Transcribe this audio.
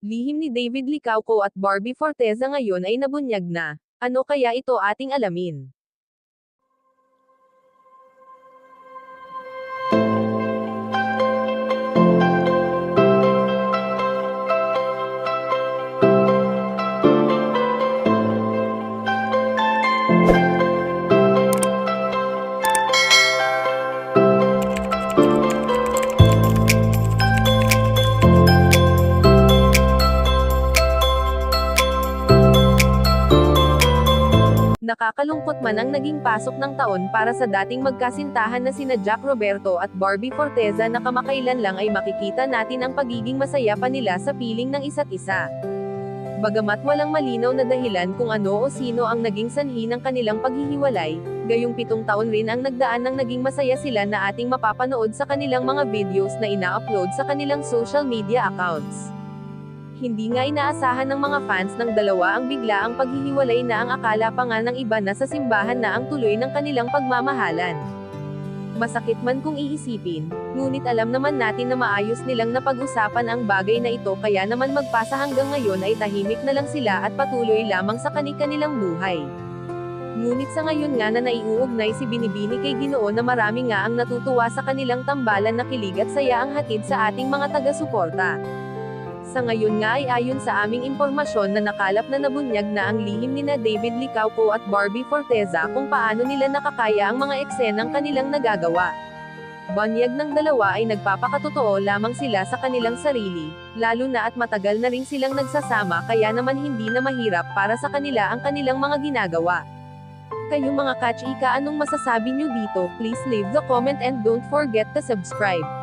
Lihim ni David Licauco at Barbie Forteza ngayon ay nabunyag na. Ano kaya ito ating alamin? Nakakalungkot man ang naging pasok ng taon para sa dating magkasintahan na sina Jack Roberto at Barbie Forteza na kamakailan lang ay makikita natin ang pagiging masaya pa nila sa piling ng isa't isa. Bagamat walang malinaw na dahilan kung ano o sino ang naging sanhi ng kanilang paghihiwalay, gayong 7 taon rin ang nagdaan ng naging masaya sila na ating mapapanood sa kanilang mga videos na ina-upload sa kanilang social media accounts. Hindi nga inaasahan ng mga fans ng dalawa ang bigla ang paghihiwalay na ang akala pa nga ng iba na sa simbahan na ang tuloy ng kanilang pagmamahalan. Masakit man kung iisipin, ngunit alam naman natin na maayos nilang napag-usapan ang bagay na ito kaya naman magpasa hanggang ngayon ay tahimik na lang sila at patuloy lamang sa kani-kanilang buhay. Ngunit sa ngayon nga na naiuugnay si Binibini kay Ginoo na marami nga ang natutuwa sa kanilang tambalan na kilig at saya ang hatid sa ating mga taga-suporta. Sa ngayon nga ay ayon sa aming impormasyon na nakalap na nabunyag na ang lihim nina David Licauco at Barbie Forteza kung paano nila nakakaya ang mga eksenang kanilang nagagawa. Banyag ng dalawa ay nagpapakatotoo lamang sila sa kanilang sarili, lalo na at matagal na rin silang nagsasama kaya naman hindi na mahirap para sa kanila ang kanilang mga ginagawa. Kayong mga kachika, anong masasabi nyo dito? Please leave the comment and don't forget to subscribe.